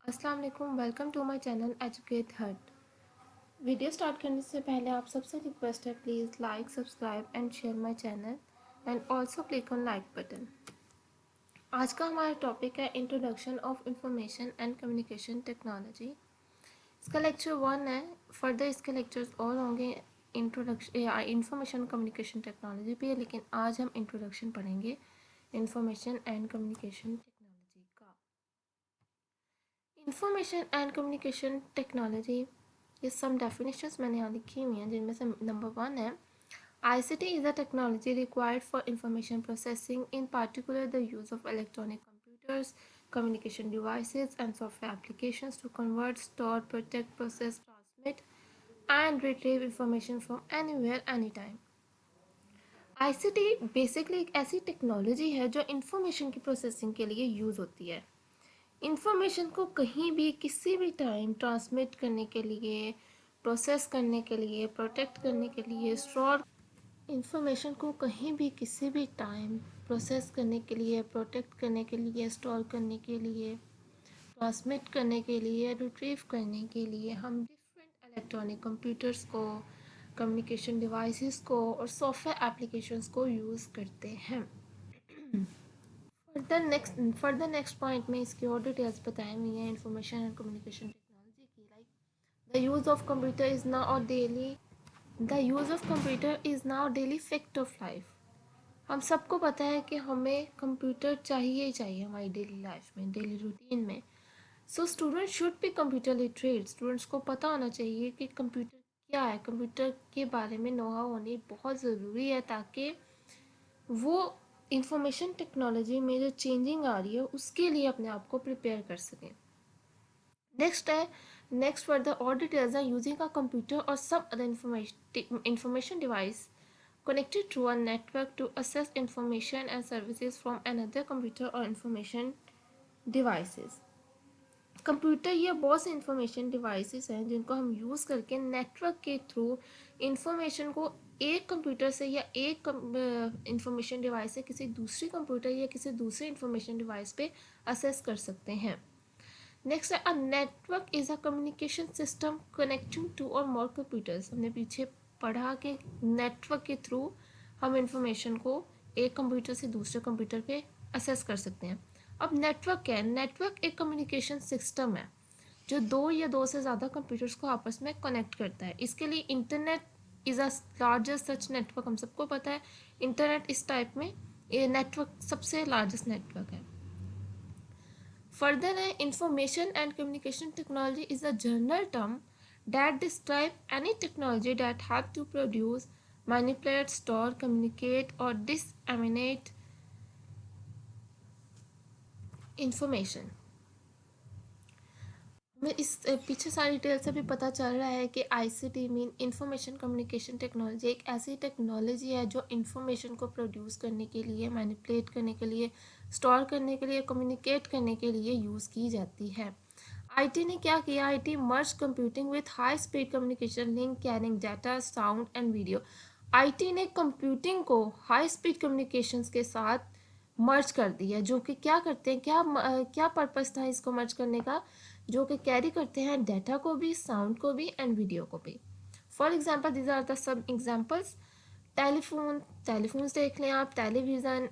अस्सलाम वालेकुम, welcome to my channel educate hut. Video start करने से पहले आप सबसे रिक्वेस्ट है, please like, subscribe and share my channel and also click on like button. आज का हमारा टॉपिक है introduction of information and communication technology. इसका लेक्चर 1 है। फर्दर इसके लेक्चर्स और होंगे इंट्रोडक्शन इंफॉर्मेशन कम्युनिकेशन टेक्नोलॉजी पे, लेकिन आज हम इंट्रोडक्शन पढ़ेंगे इंफॉर्मेशन एंड कम्युनिकेशन टेक्नोलॉजी का। इंफॉर्मेशन एंड कम्युनिकेशन टेक्नोलॉजी, ये सम डेफिनेशंस मैंने यहाँ लिखी हुई हैं, जिनमें से नंबर 1 है ICT is a technology required for information processing, in particular the use of electronic computers, communication devices and software applications to convert, store, protect, process, transmit and retrieve information from anywhere, anytime. ICT basically एक ऐसी technology है जो information की processing के लिए use होती है। Information को कहीं भी किसी भी टाइम ट्रांसमिट करने के लिए, प्रोसेस करने के लिए, प्रोटेक्ट करने के लिए, स्टोर इंफॉर्मेशन को कहीं भी किसी भी टाइम प्रोसेस करने के लिए, प्रोटेक्ट करने के लिए, स्टोर करने के लिए, ट्रांसमिट करने के लिए, रिट्रीव करने के लिए हम डिफरेंट इलेक्ट्रॉनिक कंप्यूटर्स को, कम्युनिकेशन डिवाइसेस को और सॉफ्टवेयर एप्लीकेशंस को यूज़ करते हैं। फर्दर नेक्स्ट पॉइंट में इसकी और डिटेल्स बताई हुई हैं इंफॉर्मेशन एंड कम्युनिकेशन टेक्नोलॉजी की। Like the use of computer is now daily the use of computer is now daily fact of life. हम सबको पता है कि हमें कंप्यूटर चाहिए ही चाहिए हमारी डेली लाइफ में, डेली रूटीन में। So student should be computer literate. Students को पता होना चाहिए कि कंप्यूटर क्या है, कंप्यूटर के बारे में नो हाउ होनी बहुत ज़रूरी है, ताकि वो इंफॉर्मेशन टेक्नोलॉजी में जो चेंजिंग आ रही है उसके लिए अपने आप को प्रिपेयर कर सकें। नेक्स्ट फर्दर और डिटेल्स हैं यूजिंग अ कंप्यूटर और some other information device connected to a network to access information and services from another computer or information devices. Computer या बहुत से इंफॉर्मेशन डिवाइसेस हैं जिनको हम यूज़ करके नेटवर्क के थ्रू इंफॉर्मेशन को एक कंप्यूटर से या एक इंफॉर्मेशन डिवाइस से किसी दूसरी कंप्यूटर या किसी दूसरे इंफॉर्मेशन डिवाइस पे असेस कर सकते हैं। नेक्स्ट है, a network is a communication system connecting two or more computers. हमने पीछे पढ़ा कि नेटवर्क के थ्रू हम इंफॉर्मेशन को एक कंप्यूटर से दूसरे कंप्यूटर पे असेस कर सकते हैं। अब नेटवर्क क्या है? नेटवर्क एक कम्युनिकेशन सिस्टम है जो दो या दो से ज़्यादा कंप्यूटर्स को आपस में कनेक्ट करता है। इसके लिए internet is a largest such network. हम सबको पता है इंटरनेट इस टाइप में ये नेटवर्क सबसे लार्जेस्ट नेटवर्क है। Further, information and communication technology is a general term that describes any technology that helps to produce, manipulate, store, communicate, or disseminate information. हमें इस पीछे सारी डिटेल से भी पता चल रहा है कि ICT mean information communication technology एक ऐसी टेक्नोलॉजी है जो इंफॉर्मेशन को प्रोड्यूस करने के लिए, मैनिपुलेट करने के लिए, स्टोर करने के लिए, कम्युनिकेट करने के लिए यूज़ की जाती है। IT ने क्या किया? IT merge computing with high speed communication link carrying data, sound and video. IT ने कंप्यूटिंग को हाई स्पीड कम्युनिकेशंस के साथ मर्ज कर दिया, जो कि क्या करते हैं, क्या पर्पस था इसको मर्ज करने का? जो कि कैरी करते हैं डाटा को भी, साउंड को भी एंड वीडियो को भी। For example these are the sub examples. Telephones देख लें आप, television,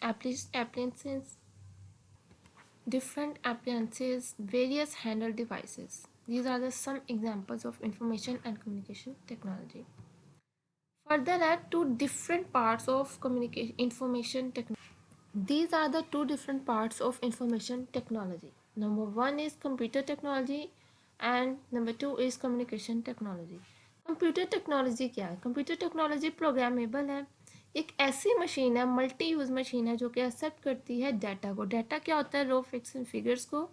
applications, different appliances, various handheld devices. These are the some examples of information and communication technology. Further add two different parts of communication information technology. These are the two different parts of information technology. Number one is computer technology and number two is communication technology. Computer technology क्या है? Computer technology programmable है। एक ऐसी machine है, multi use machine है, जो कि accept करती है डाटा को। डाटा क्या होता है? रो फिक्स एंड फिगर्स को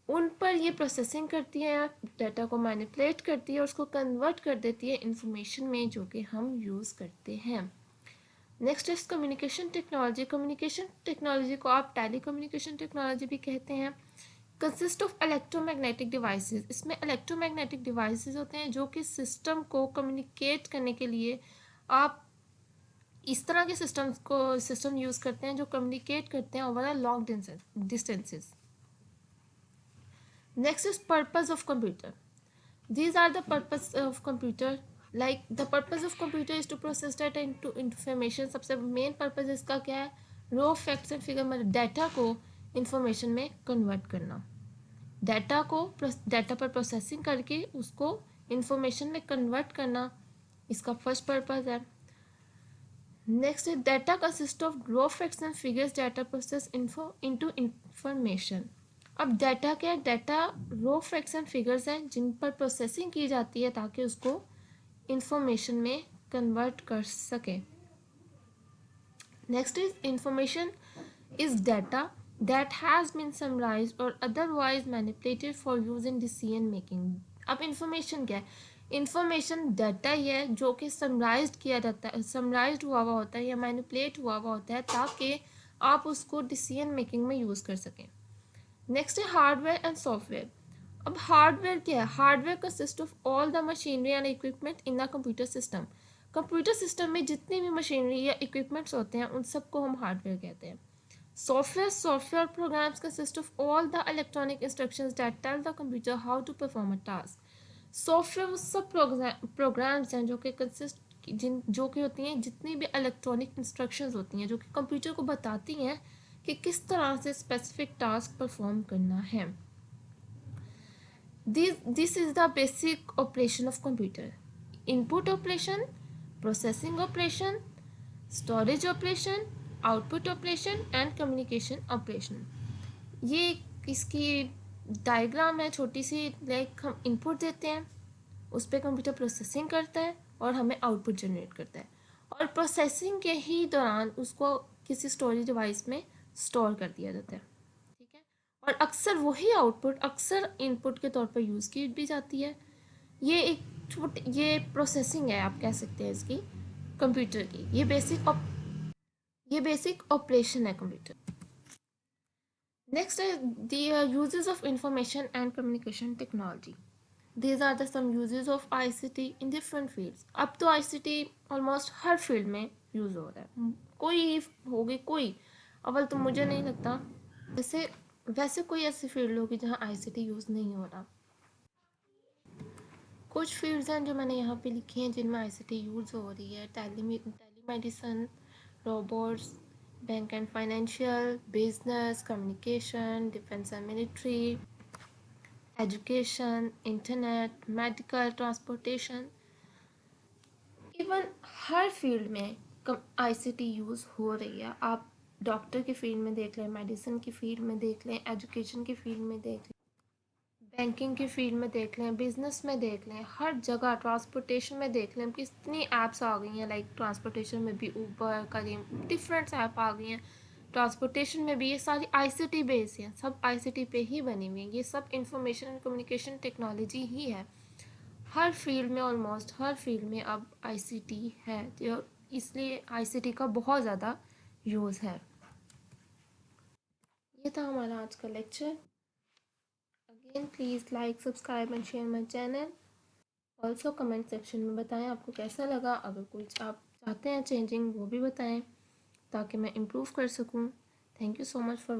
उन पर ये प्रोसेसिंग करती है, डाटा को मैनिपुलेट करती है और उसको कन्वर्ट कर देती है इंफॉर्मेशन में, जो कि हम यूज़ करते हैं। Next is communication technology. Communication technology को आप टेली कम्युनिकेशन टेक्नोलॉजी भी कहते हैं। Consist of electromagnetic devices. इसमें इलेक्ट्रोमैग्नेटिक डिवाइसेस होते हैं जो कि सिस्टम को कम्युनिकेट करने के लिए आप इस तरह के सिस्टम यूज़ करते हैं जो कम्युनिकेट करते हैं over a long distances. Next is purpose of computer. These are the purpose of computer. Like the purpose of computer is to process data into information. सबसे मेन पर्पज इसका क्या है? Raw facts and figure मतलब data को information में convert करना, data पर processing करके उसको इंफॉर्मेशन में कन्वर्ट करना, इसका फर्स्ट पर्पज है. नेक्स्ट है data consist of raw facts and figures data process info into information. अब डाटा क्या है? Data raw facts and figures हैं जिन पर प्रोसेसिंग की जाती है ताकि उसको इंफॉर्मेशन में कन्वर्ट कर सके. Next is information is data that has been summarised और otherwise manipulated for use in decision making. अब इंफॉर्मेशन क्या है? इंफॉर्मेशन डाटा ही है जो कि समराइज्ड किया जाता है, समराइज्ड हुआ हुआ होता है या मैनिपुलेट हुआ हुआ होता है ताकि आप उसको डिसीजन मेकिंग में यूज़ कर सकें. नेक्स्ट है हार्डवेयर एंड सॉफ्टवेयर. अब हार्डवेयर क्या है? Hardware consist of all the machinery and equipment in the computer system. Computer system में जितनी भी मशीनरी या इक्विपमेंट्स होते हैं उन सबको हम हार्डवेयर कहते हैं. Software programs consist of all the electronic instructions that tell the computer how to perform a task. Software वो सब प्रोग्राम्स हैं जो कि जो कि होती हैं जितनी भी इलेक्ट्रॉनिक इंस्ट्रक्शंस होती हैं जो कि कंप्यूटर को बताती हैं कि किस तरह से स्पेसिफिक टास्क परफॉर्म करना है. This is the basic operation of computer. Input operation, processing operation, storage operation, output operation and communication operation. ये इसकी डायग्राम है छोटी सी. लाइक हम इनपुट देते हैं, उस पर कंप्यूटर प्रोसेसिंग करता है और हमें आउटपुट जनरेट करता है और प्रोसेसिंग के ही दौरान उसको किसी स्टोरेज डिवाइस में स्टोर कर दिया जाता है. ठीक है. और अक्सर वही आउटपुट अक्सर इनपुट के तौर पर यूज़ की भी जाती है. ये प्रोसेसिंग है आप कह सकते हैं इसकी कंप्यूटर की. ये बेसिक ऑपरेशन है कंप्यूटर. नेक्स्ट है the uses of information and communication technology. These are the some uses of ICT in different fields. अब तो ICT ऑलमोस्ट हर फील्ड में यूज़ हो रहा है. कोई होगी कोई, अव्वल तो मुझे नहीं लगता वैसे कोई ऐसी फील्ड होगी जहाँ ICT यूज़ नहीं हो रहा. कुछ फील्ड्स हैं जो मैंने यहाँ पे लिखी हैं जिनमें ICT यूज़ हो रही है. Telemedicine, robots, bank and financial, business, communication, defence and military, education, internet, medical, transportation. Even her field में ICT यूज़ हो रही है. आप डॉक्टर की फील्ड में देख लें, मेडिसिन की फील्ड में देख लें, एजुकेशन की फील्ड में देख लें, बैंकिंग की फील्ड में देख लें, बिजनेस में देख लें, हर जगह ट्रांसपोर्टेशन में देख लें. कितनी ऐप्स आ गई हैं. लाइक ट्रांसपोर्टेशन में भी ऊबर, करीम, डिफरेंट ऐप आ गई हैं. ट्रांसपोर्टेशन में भी ये सारी ICT बेस हैं, सब ICT पे ही बनी हुई हैं. ये सब इंफॉर्मेशन एंड कम्युनिकेशन टेक्नोलॉजी ही है. हर फील्ड में ऑलमोस्ट हर फील्ड में अब ICT है, तो इसलिए ICT का बहुत ज़्यादा यूज़ है. ये था हमारा आज का lecture. Again please like, subscribe and share my channel. Also comment section में बताएं आपको कैसा लगा. अगर कुछ आप चाहते हैं चेंजिंग वो भी बताएं ताकि मैं इम्प्रूव कर सकूं. Thank you so much for